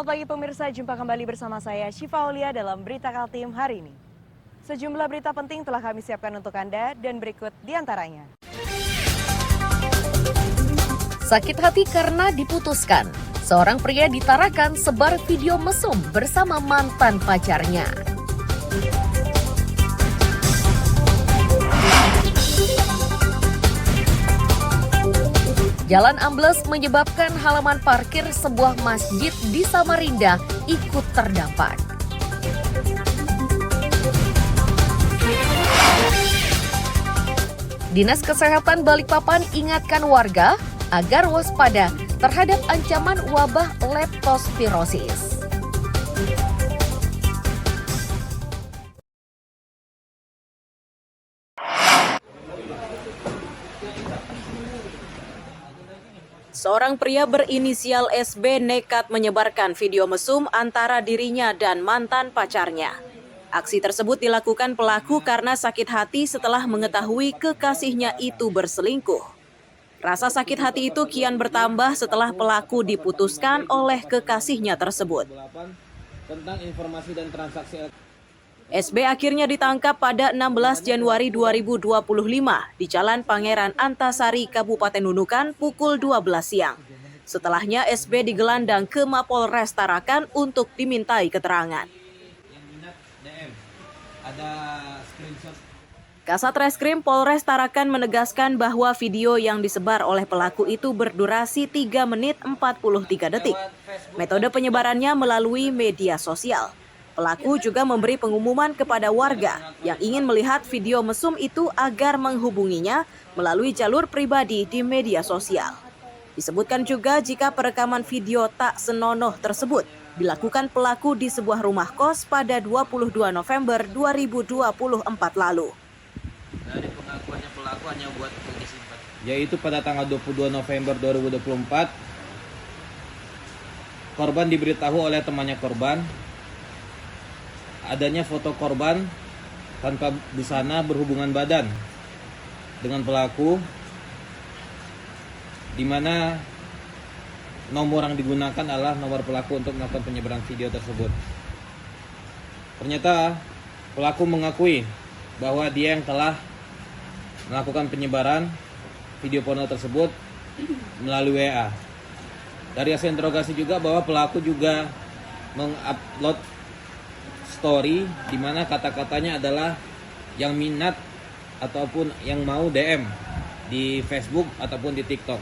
Selamat pagi pemirsa, jumpa kembali bersama saya Syifa Aulia dalam Berita Kaltim hari ini. Sejumlah berita penting telah kami siapkan untuk Anda dan berikut diantaranya. Sakit hati karena diputuskan. Seorang pria di Tarakan sebar video mesum bersama mantan pacarnya. Jalan ambles menyebabkan halaman parkir sebuah masjid di Samarinda ikut terdampak. Dinas Kesehatan Balikpapan ingatkan warga agar waspada terhadap ancaman wabah leptospirosis. Seorang pria berinisial SB nekat menyebarkan video mesum antara dirinya dan mantan pacarnya. Aksi tersebut dilakukan pelaku karena sakit hati setelah mengetahui kekasihnya itu berselingkuh. Rasa sakit hati itu kian bertambah setelah pelaku diputuskan oleh kekasihnya tersebut. Tentang informasi dan transaksi SB akhirnya ditangkap pada 16 Januari 2025 di Jalan Pangeran Antasari, Kabupaten Nunukan pukul 12 siang. Setelahnya SB digelandang ke Mapolres Tarakan untuk dimintai keterangan. Kasat Reskrim Polres Tarakan menegaskan bahwa video yang disebar oleh pelaku itu berdurasi 3 menit 43 detik. Metode penyebarannya melalui media sosial. Pelaku juga memberi pengumuman kepada warga yang ingin melihat video mesum itu agar menghubunginya melalui jalur pribadi di media sosial. Disebutkan juga jika perekaman video tak senonoh tersebut dilakukan pelaku di sebuah rumah kos pada 22 November 2024 lalu. Dari pengakuannya pelaku hanya buat disimpan, yaitu pada tanggal 22 November 2024 korban diberitahu oleh temannya korban adanya foto korban tanpa busana berhubungan badan dengan pelaku, di mana nomor yang digunakan adalah nomor pelaku untuk melakukan penyebaran video tersebut. Ternyata pelaku mengakui bahwa dia yang telah melakukan penyebaran video porno tersebut melalui WA. Dari hasil interogasi juga bahwa pelaku juga mengupload story di mana kata-katanya adalah yang minat ataupun yang mau DM di Facebook ataupun di TikTok.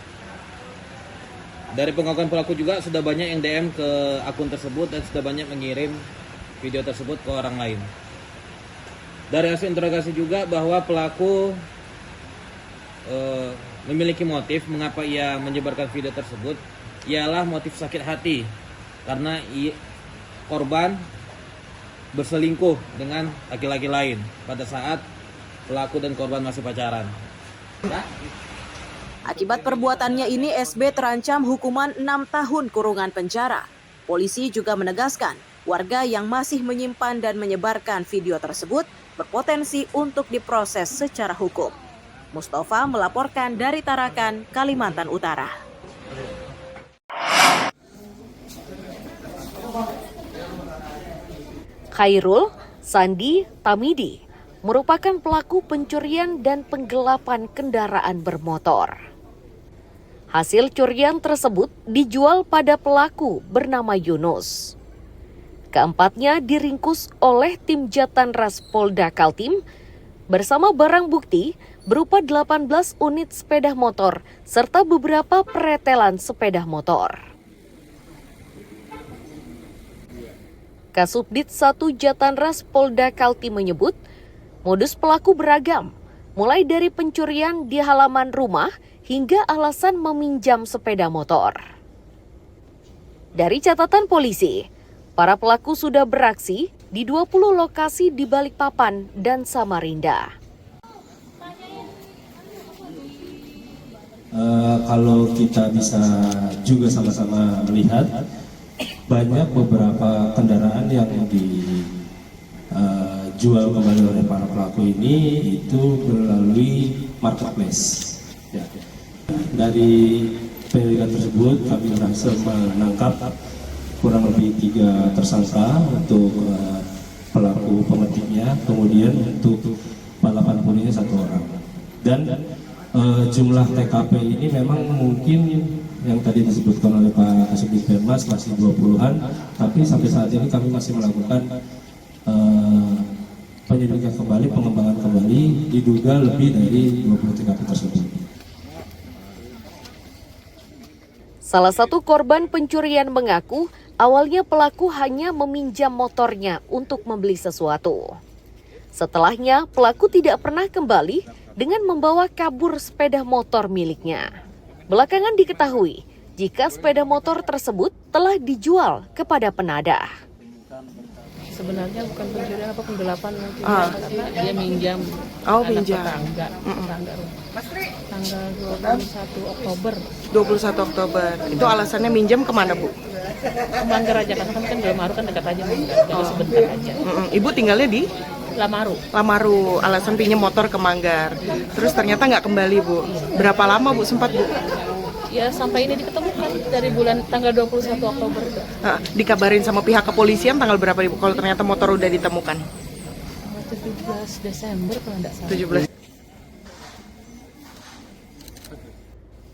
Dari pengakuan pelaku juga sudah banyak yang DM ke akun tersebut dan sudah banyak mengirim video tersebut ke orang lain. Dari hasil interogasi juga bahwa pelaku memiliki motif mengapa ia menyebarkan video tersebut, ialah motif sakit hati karena korban berselingkuh dengan laki-laki lain pada saat pelaku dan korban masih pacaran. Akibat perbuatannya ini SB terancam hukuman 6 tahun kurungan penjara. Polisi juga menegaskan warga yang masih menyimpan dan menyebarkan video tersebut berpotensi untuk diproses secara hukum. Mustafa melaporkan dari Tarakan, Kalimantan Utara. Khairul Sandi Tamidi merupakan pelaku pencurian dan penggelapan kendaraan bermotor. Hasil curian tersebut dijual pada pelaku bernama Yunus. Keempatnya diringkus oleh tim Jatanras Polda Kaltim bersama barang bukti berupa 18 unit sepeda motor serta beberapa pretelan sepeda motor. Kasubdit 1 Jatanras Polda Kaltim menyebut, modus pelaku beragam, mulai dari pencurian di halaman rumah hingga alasan meminjam sepeda motor. Dari catatan polisi, para pelaku sudah beraksi di 20 lokasi di Balikpapan dan Samarinda. Kalau kita bisa juga sama-sama melihat, banyak beberapa kendaraan yang dijual kembali oleh para pelaku ini itu melalui marketplace. Ya. Dari penyelidikan tersebut kami berhasil menangkap kurang lebih 3 tersangka untuk pelaku pemetiknya, kemudian untuk balapan poninya 1 orang. Dan jumlah TKP ini memang mungkin yang tadi disebutkan oleh Pak Kasubdit Permas masih 20-an, tapi sampai saat ini kami masih melakukan penyelidikan kembali, pengembangan kembali, diduga lebih dari 20 TKP tersebut. Salah satu korban pencurian mengaku awalnya pelaku hanya meminjam motornya untuk membeli sesuatu. Setelahnya, pelaku tidak pernah kembali dengan membawa kabur sepeda motor miliknya. Belakangan diketahui jika sepeda motor tersebut telah dijual kepada penadah. Sebenarnya bukan pencurian apa penggelapan mungkin karena dia minjam anak tetangga rumah. Tanggal 21 Oktober. 21 Oktober. Itu alasannya minjam kemana, Bu? Ke Manggar aja karena kan Lamaru kan dekat aja Manggar. Jadi sebentar aja. Ibu tinggalnya di Lamaru. Alasan pinjam motor ke Manggar. Terus ternyata nggak kembali, Bu. Berapa lama, Bu, sempat, Bu? Ya sampai ini diketemukan dari tanggal 21 Oktober itu. Dikabarin sama pihak kepolisian tanggal berapa, Ibu? Kalau ternyata motor udah ditemukan? 17 Desember kalau nggak salah. 17.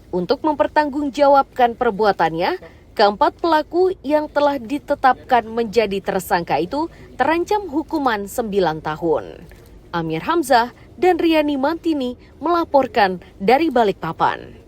Untuk mempertanggungjawabkan perbuatannya, keempat pelaku yang telah ditetapkan menjadi tersangka itu terancam hukuman 9 tahun. Amir Hamzah dan Riani Mantini melaporkan dari Balikpapan.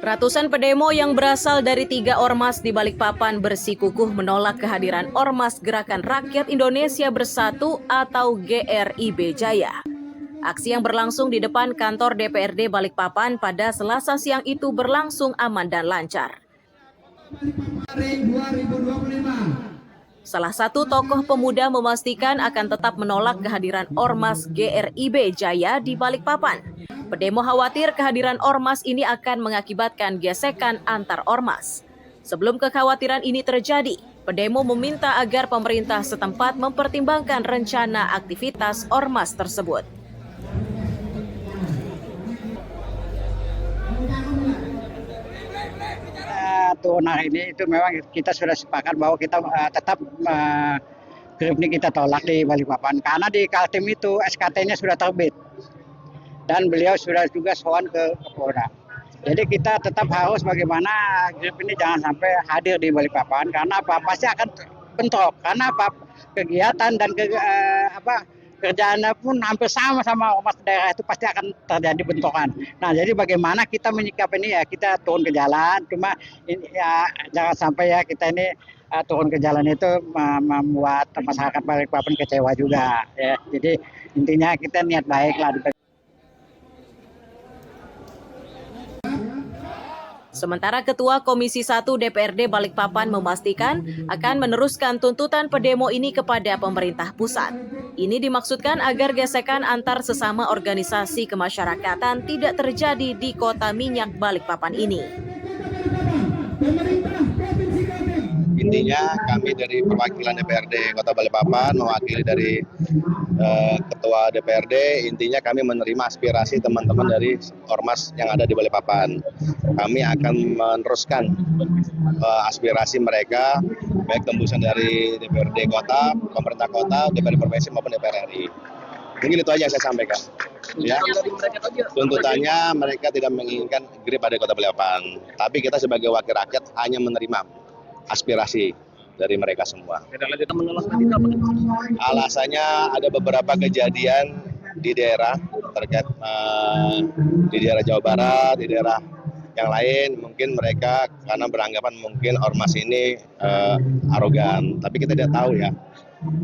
Ratusan pedemo yang berasal dari 3 ormas di Balikpapan bersikukuh menolak kehadiran Ormas Gerakan Rakyat Indonesia Bersatu atau GRIB Jaya. Aksi yang berlangsung di depan kantor DPRD Balikpapan pada Selasa siang itu berlangsung aman dan lancar. Salah satu tokoh pemuda memastikan akan tetap menolak kehadiran Ormas GRIB Jaya di Balikpapan. Pedemo khawatir kehadiran ormas ini akan mengakibatkan gesekan antar ormas. Sebelum kekhawatiran ini terjadi, pedemo meminta agar pemerintah setempat mempertimbangkan rencana aktivitas ormas tersebut. Nah ini itu memang kita sudah sepakat bahwa kita tetap grup ini kita tolak di Balikpapan karena di Kaltim itu SKT-nya sudah terbit. Dan beliau sudah juga sowan ke Kapolda. Jadi kita tetap harus bagaimana grup ini jangan sampai hadir di Balikpapan karena apa? Pasti akan bentrok karena apa? Kegiatan dan kerjaannya pun hampir sama ormas daerah itu pasti akan terjadi bentrokan. Nah, jadi bagaimana kita menyikapi ini ya kita turun ke jalan. Cuma ini, ya jangan sampai ya kita ini turun ke jalan itu membuat masyarakat Balikpapan kecewa juga. Ya. Jadi intinya kita niat baik lah. Sementara Ketua Komisi 1 DPRD Balikpapan memastikan akan meneruskan tuntutan pedemo ini kepada pemerintah pusat. Ini dimaksudkan agar gesekan antar sesama organisasi kemasyarakatan tidak terjadi di kota minyak Balikpapan ini. Intinya kami dari perwakilan DPRD Kota Balikpapan mewakili dari Ketua DPRD, intinya kami menerima aspirasi teman-teman dari ormas yang ada di Balikpapan. Kami akan meneruskan aspirasi mereka, baik tembusan dari DPRD Kota, pemerintah Kota, DPRD Provinsi maupun DPR RI. Mungkin itu aja yang saya sampaikan. Ya, tuntutannya mereka tidak menginginkan GRIB ada di Kota Balikpapan, tapi kita sebagai wakil rakyat hanya menerima aspirasi dari mereka semua. Alasannya ada beberapa kejadian di daerah terkait di daerah Jawa Barat, di daerah yang lain, mungkin mereka karena beranggapan mungkin ormas ini arogan, tapi kita tidak tahu ya,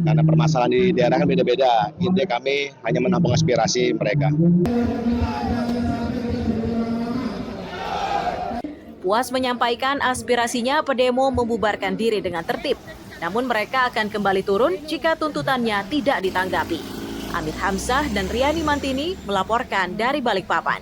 karena permasalahan di daerah kan beda-beda. Intinya kami hanya menampung aspirasi mereka. Puas menyampaikan aspirasinya, pedemo membubarkan diri dengan tertib. Namun mereka akan kembali turun jika tuntutannya tidak ditanggapi. Amir Hamzah dan Riani Mantini melaporkan dari Balikpapan.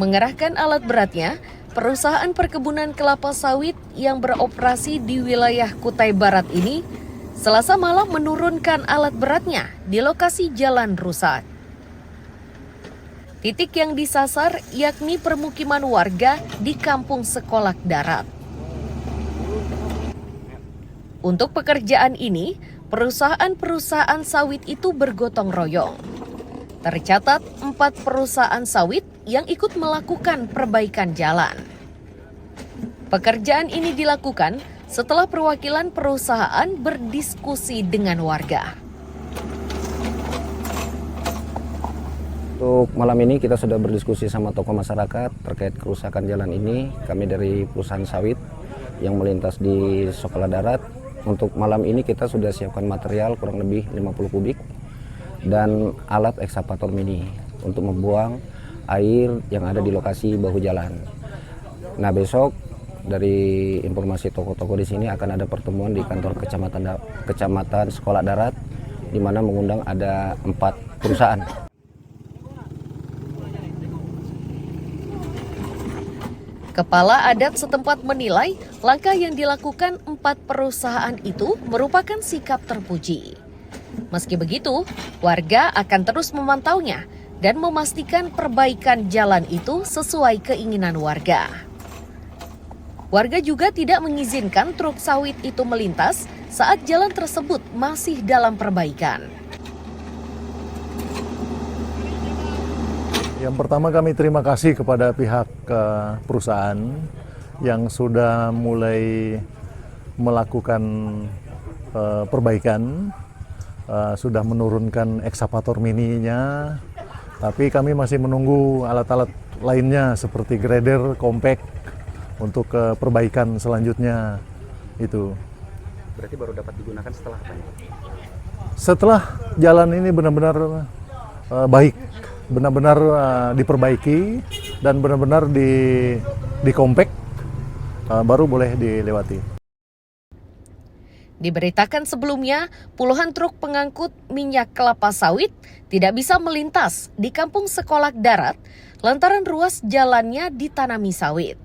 Mengerahkan alat beratnya, perusahaan perkebunan kelapa sawit yang beroperasi di wilayah Kutai Barat ini Selasa malam menurunkan alat beratnya di lokasi jalan rusak. Titik yang disasar yakni permukiman warga di Kampung Sekolak Darat. Untuk pekerjaan ini, perusahaan-perusahaan sawit itu bergotong royong. Tercatat 4 perusahaan sawit yang ikut melakukan perbaikan jalan. Pekerjaan ini dilakukan setelah perwakilan perusahaan berdiskusi dengan warga. Untuk malam ini kita sudah berdiskusi sama tokoh masyarakat terkait kerusakan jalan ini. Kami dari perusahaan sawit yang melintas di Sekolah Darat. Untuk malam ini kita sudah siapkan material kurang lebih 50 kubik dan alat ekskavator mini untuk membuang air yang ada di lokasi bahu jalan. Nah, besok dari informasi tokoh-tokoh di sini akan ada pertemuan di kantor kecamatan Sekolah Darat di mana mengundang ada 4 perusahaan. Kepala adat setempat menilai langkah yang dilakukan 4 perusahaan itu merupakan sikap terpuji. Meski begitu, warga akan terus memantaunya dan memastikan perbaikan jalan itu sesuai keinginan warga. Warga juga tidak mengizinkan truk sawit itu melintas saat jalan tersebut masih dalam perbaikan. Yang pertama kami terima kasih kepada pihak perusahaan yang sudah mulai melakukan perbaikan, sudah menurunkan ekskavator mininya, tapi kami masih menunggu alat-alat lainnya seperti grader, compact untuk perbaikan selanjutnya itu. Berarti baru dapat digunakan setelah apa? Setelah jalan ini benar-benar baik, benar-benar diperbaiki dan benar-benar di compact, baru boleh dilewati. Diberitakan sebelumnya, puluhan truk pengangkut minyak kelapa sawit tidak bisa melintas di Kampung Sekolak Darat lantaran ruas jalannya ditanami sawit.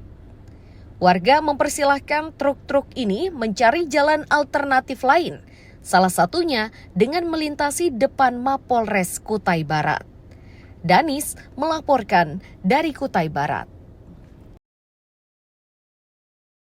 Warga mempersilahkan truk-truk ini mencari jalan alternatif lain, salah satunya dengan melintasi depan Mapolres Kutai Barat. Danis melaporkan dari Kutai Barat.